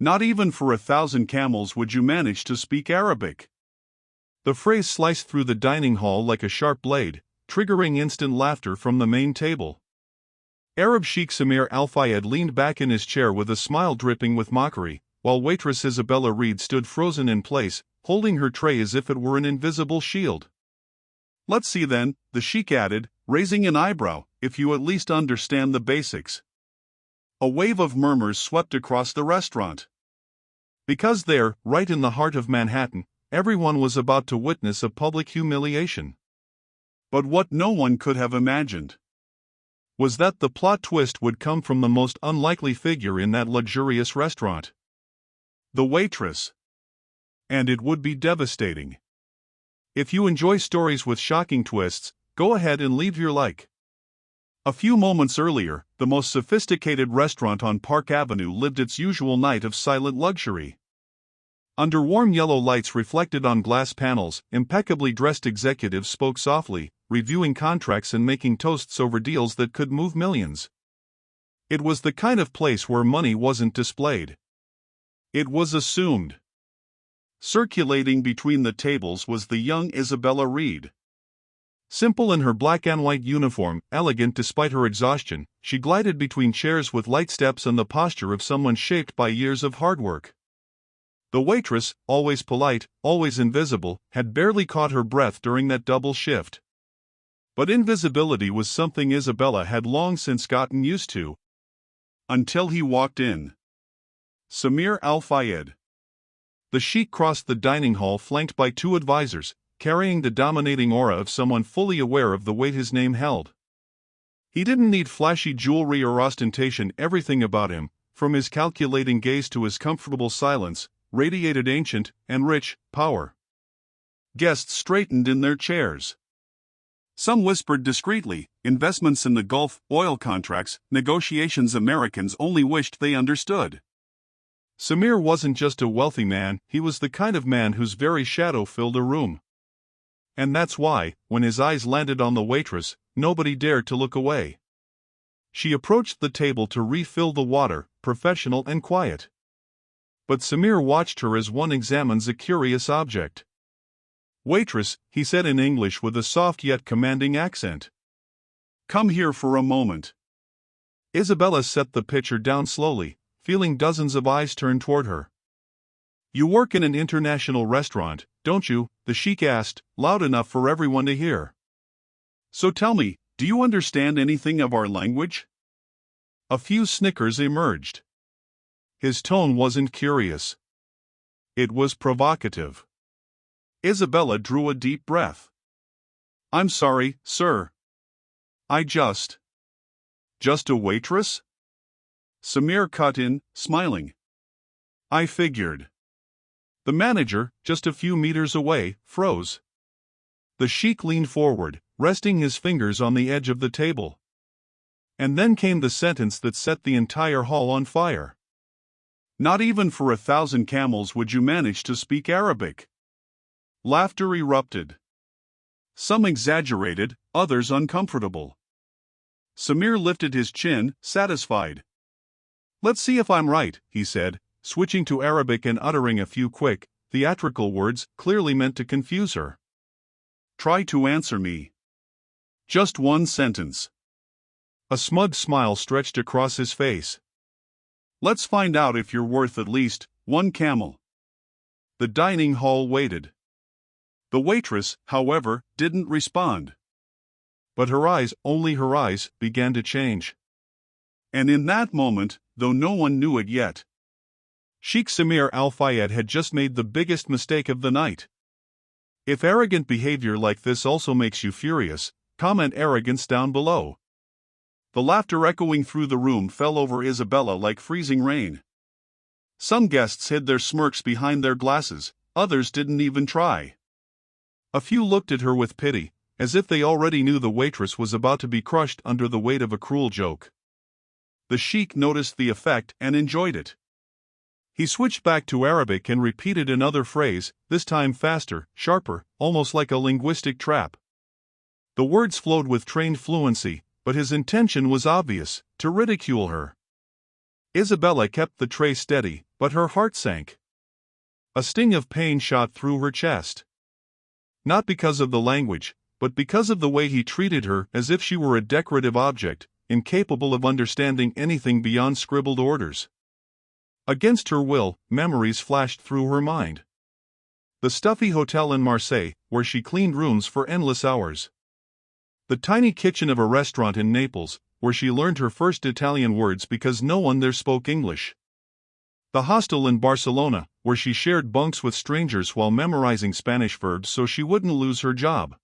Not even for 1,000 camels would you manage to speak Arabic. The phrase sliced through the dining hall like a sharp blade, triggering instant laughter from the main table. Arab Sheikh Samir Al-Fayed leaned back in his chair with a smile dripping with mockery, while waitress Isabella Reed stood frozen in place, holding her tray as if it were an invisible shield. Let's see then, the Sheikh added, raising an eyebrow, if you at least understand the basics. A wave of murmurs swept across the restaurant. Because there, right in the heart of Manhattan, everyone was about to witness a public humiliation. But what no one could have imagined was that the plot twist would come from the most unlikely figure in that luxurious restaurant. The waitress. And it would be devastating. If you enjoy stories with shocking twists, go ahead and leave your like. A few moments earlier, the most sophisticated restaurant on Park Avenue lived its usual night of silent luxury. Under warm yellow lights reflected on glass panels, impeccably dressed executives spoke softly, reviewing contracts and making toasts over deals that could move millions. It was the kind of place where money wasn't displayed. It was assumed. Circulating between the tables was the young Isabella Reed. Simple in her black and white uniform, elegant despite her exhaustion, she glided between chairs with light steps and the posture of someone shaped by years of hard work. The waitress, always polite, always invisible, had barely caught her breath during that double shift. But invisibility was something Isabella had long since gotten used to. Until he walked in. Samir Al-Fayed. The Sheikh crossed the dining hall flanked by two advisors, carrying the dominating aura of someone fully aware of the weight his name held. He didn't need flashy jewelry or ostentation. Everything about him, from his calculating gaze to his comfortable silence, radiated ancient and rich power. Guests straightened in their chairs. Some whispered discreetly, investments in the Gulf, oil contracts, negotiations Americans only wished they understood. Samir wasn't just a wealthy man, he was the kind of man whose very shadow filled a room. And that's why, when his eyes landed on the waitress, nobody dared to look away. She approached the table to refill the water, professional and quiet. But Samir watched her as one examines a curious object. "Waitress," he said in English with a soft yet commanding accent. "Come here for a moment." Isabella set the pitcher down slowly, feeling dozens of eyes turn toward her. "You work in an international restaurant, don't you?" the Sheikh asked, loud enough for everyone to hear. "So tell me, do you understand anything of our language?" A few snickers emerged. His tone wasn't curious. It was provocative. Isabella drew a deep breath. "I'm sorry, sir. I just a waitress?" Samir cut in, smiling. "I figured." The manager, just a few meters away, froze. The Sheikh leaned forward, resting his fingers on the edge of the table. And then came the sentence that set the entire hall on fire. "Not even for 1,000 camels would you manage to speak Arabic." Laughter erupted. Some exaggerated, others uncomfortable. Samir lifted his chin, satisfied. "Let's see if I'm right," he said, switching to Arabic and uttering a few quick, theatrical words, clearly meant to confuse her. "Try to answer me. Just one sentence." A smug smile stretched across his face. "Let's find out if you're worth at least one camel." The dining hall waited. The waitress, however, didn't respond. But her eyes, only her eyes, began to change. And in that moment, though no one knew it yet, Sheikh Samir Al-Fayed had just made the biggest mistake of the night. If arrogant behavior like this also makes you furious, comment arrogance down below. The laughter echoing through the room fell over Isabella like freezing rain. Some guests hid their smirks behind their glasses, others didn't even try. A few looked at her with pity, as if they already knew the waitress was about to be crushed under the weight of a cruel joke. The Sheikh noticed the effect and enjoyed it. He switched back to Arabic and repeated another phrase, this time faster, sharper, almost like a linguistic trap. The words flowed with trained fluency, but his intention was obvious, to ridicule her. Isabella kept the tray steady, but her heart sank. A sting of pain shot through her chest. Not because of the language, but because of the way he treated her, as if she were a decorative object, incapable of understanding anything beyond scribbled orders. Against her will, memories flashed through her mind. The stuffy hotel in Marseille, where she cleaned rooms for endless hours. The tiny kitchen of a restaurant in Naples, where she learned her first Italian words because no one there spoke English. The hostel in Barcelona, where she shared bunks with strangers while memorizing Spanish verbs so she wouldn't lose her job.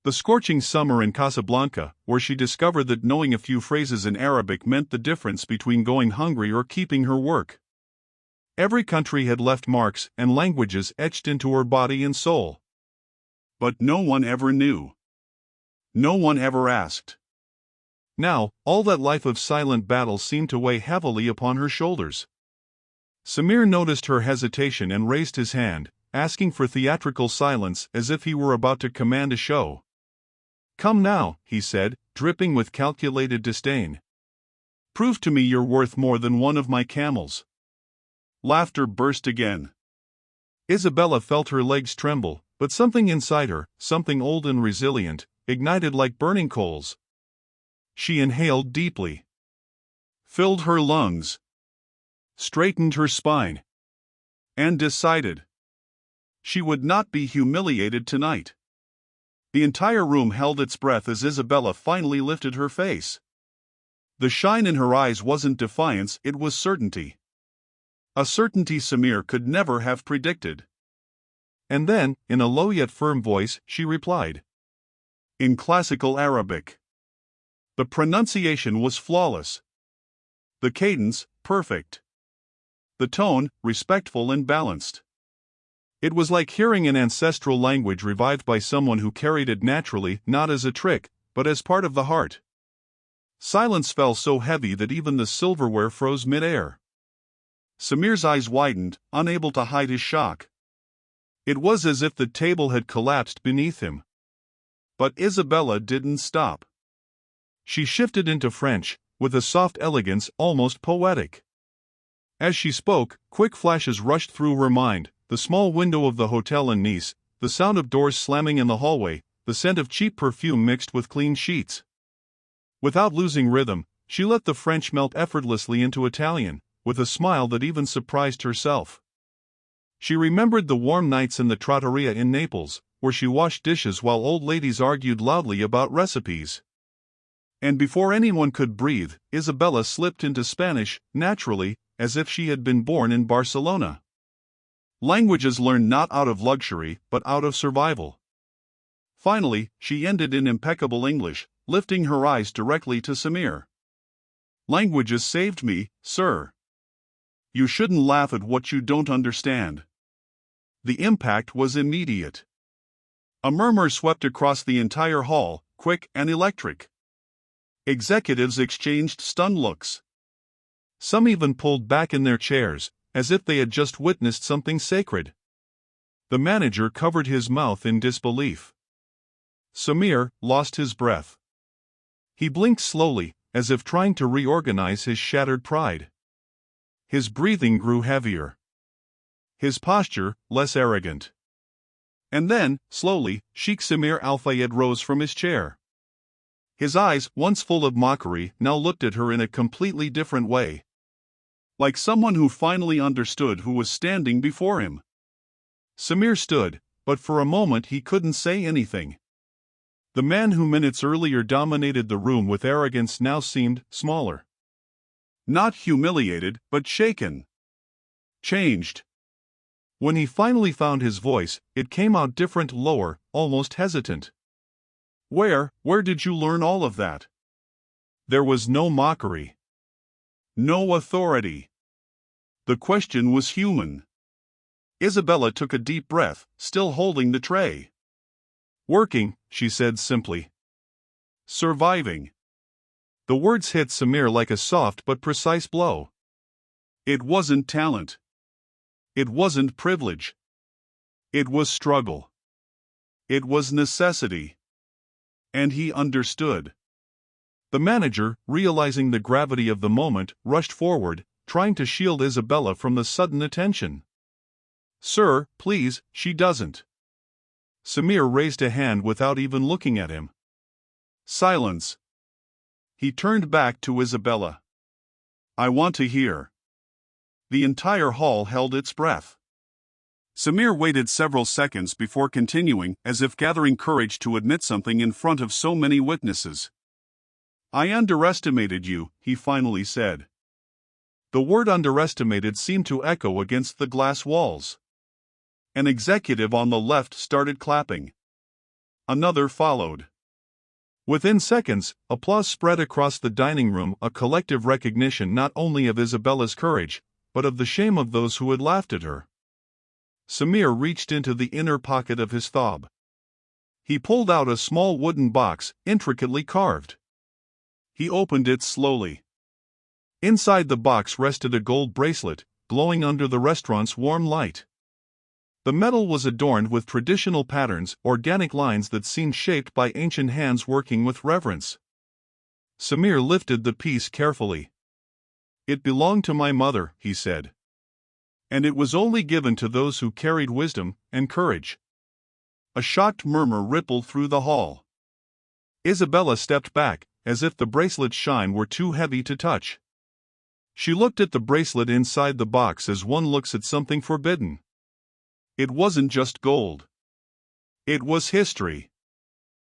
The scorching summer in Casablanca, where she discovered that knowing a few phrases in Arabic meant the difference between going hungry or keeping her work. Every country had left marks and languages etched into her body and soul. But no one ever knew. No one ever asked. Now, all that life of silent battle seemed to weigh heavily upon her shoulders. Samir noticed her hesitation and raised his hand, asking for theatrical silence as if he were about to command a show. "Come now," he said, dripping with calculated disdain. "Prove to me you're worth more than one of my camels." Laughter burst again. Isabella felt her legs tremble, but something inside her, something old and resilient, ignited like burning coals. She inhaled deeply, filled her lungs, straightened her spine, and decided she would not be humiliated tonight. The entire room held its breath as Isabella finally lifted her face. The shine in her eyes wasn't defiance, it was certainty. A certainty Samir could never have predicted. And then, in a low yet firm voice, she replied. In classical Arabic. The pronunciation was flawless. The cadence, perfect. The tone, respectful and balanced. It was like hearing an ancestral language revived by someone who carried it naturally, not as a trick, but as part of the heart. Silence fell so heavy that even the silverware froze mid-air. Samir's eyes widened, unable to hide his shock. It was as if the table had collapsed beneath him. But Isabella didn't stop. She shifted into French, with a soft elegance almost poetic. As she spoke, quick flashes rushed through her mind. The small window of the hotel in Nice, the sound of doors slamming in the hallway, the scent of cheap perfume mixed with clean sheets. Without losing rhythm, she let the French melt effortlessly into Italian, with a smile that even surprised herself. She remembered the warm nights in the trattoria in Naples, where she washed dishes while old ladies argued loudly about recipes. And before anyone could breathe, Isabella slipped into Spanish, naturally, as if she had been born in Barcelona. Languages learned not out of luxury, but out of survival. Finally, she ended in impeccable English, lifting her eyes directly to Samir. Languages saved me, sir. You shouldn't laugh at what you don't understand. The impact was immediate. A murmur swept across the entire hall, quick and electric. Executives exchanged stunned looks. Some even pulled back in their chairs, as if they had just witnessed something sacred. The manager covered his mouth in disbelief. Samir lost his breath. He blinked slowly, as if trying to reorganize his shattered pride. His breathing grew heavier. His posture less arrogant. And then, slowly, Sheikh Samir Al-Fayed rose from his chair. His eyes, once full of mockery, now looked at her in a completely different way. Like someone who finally understood who was standing before him. Samir stood, but for a moment he couldn't say anything. The man who minutes earlier dominated the room with arrogance now seemed smaller. Not humiliated, but shaken. Changed. When he finally found his voice, it came out different, lower, almost hesitant. Where did you learn all of that? There was no mockery. No authority. The question was human. Isabella took a deep breath, still holding the tray. Working, she said simply. Surviving. The words hit Samir like a soft but precise blow. It wasn't talent. It wasn't privilege. It was struggle. It was necessity. And he understood. The manager, realizing the gravity of the moment, rushed forward, trying to shield Isabella from the sudden attention. "Sir, please, she doesn't." Samir raised a hand without even looking at him. "Silence." He turned back to Isabella. "I want to hear." The entire hall held its breath. Samir waited several seconds before continuing, as if gathering courage to admit something in front of so many witnesses. "I underestimated you," he finally said. The word underestimated seemed to echo against the glass walls. An executive on the left started clapping. Another followed. Within seconds, applause spread across the dining room, a collective recognition not only of Isabella's courage, but of the shame of those who had laughed at her. Samir reached into the inner pocket of his thobe. He pulled out a small wooden box, intricately carved. He opened it slowly. Inside the box rested a gold bracelet, glowing under the restaurant's warm light. The metal was adorned with traditional patterns, organic lines that seemed shaped by ancient hands working with reverence. Samir lifted the piece carefully. "It belonged to my mother," he said. "And it was only given to those who carried wisdom and courage." A shocked murmur rippled through the hall. Isabella stepped back, as if the bracelet's shine were too heavy to touch. She looked at the bracelet inside the box as one looks at something forbidden. It wasn't just gold. It was history.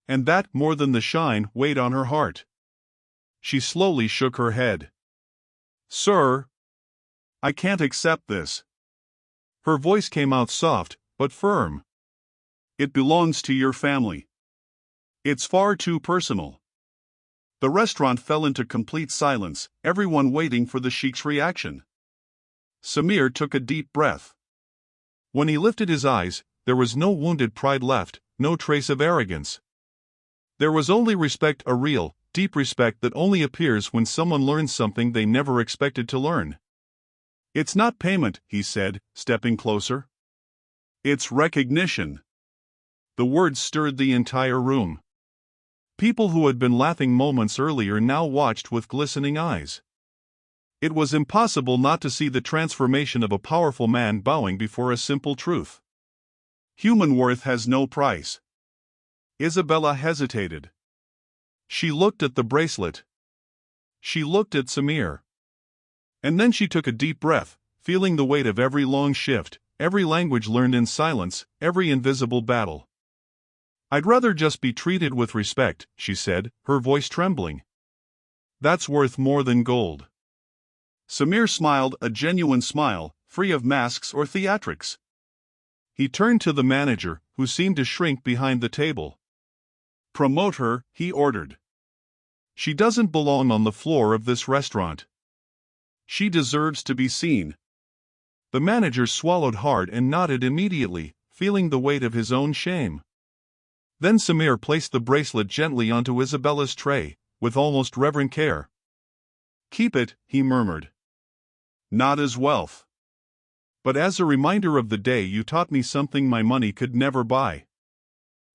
And that, more than the shine, weighed on her heart. She slowly shook her head. "Sir, I can't accept this." Her voice came out soft, but firm. "It belongs to your family. It's far too personal." The restaurant fell into complete silence, everyone waiting for the sheikh's reaction. Samir took a deep breath. When he lifted his eyes, there was no wounded pride left, no trace of arrogance. There was only respect, a real, deep respect that only appears when someone learns something they never expected to learn. "It's not payment," he said, stepping closer. "It's recognition." The words stirred the entire room. People who had been laughing moments earlier now watched with glistening eyes. It was impossible not to see the transformation of a powerful man bowing before a simple truth. Human worth has no price. Isabella hesitated. She looked at the bracelet. She looked at Samir. And then she took a deep breath, feeling the weight of every long shift, every language learned in silence, every invisible battle. "I'd rather just be treated with respect," she said, her voice trembling. "That's worth more than gold." Samir smiled, a genuine smile, free of masks or theatrics. He turned to the manager, who seemed to shrink behind the table. "Promote her," he ordered. "She doesn't belong on the floor of this restaurant. She deserves to be seen." The manager swallowed hard and nodded immediately, feeling the weight of his own shame. Then Samir placed the bracelet gently onto Isabella's tray, with almost reverent care. "Keep it," he murmured. "Not as wealth, but as a reminder of the day you taught me something my money could never buy."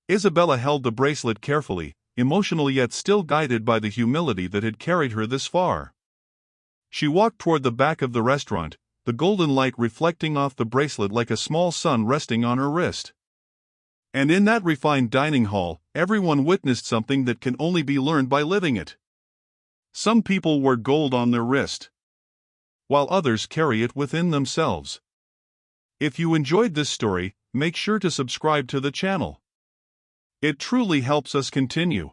Isabella held the bracelet carefully, emotional yet still guided by the humility that had carried her this far. She walked toward the back of the restaurant, the golden light reflecting off the bracelet like a small sun resting on her wrist. And in that refined dining hall, everyone witnessed something that can only be learned by living it. Some people wear gold on their wrist, while others carry it within themselves. If you enjoyed this story, make sure to subscribe to the channel. It truly helps us continue.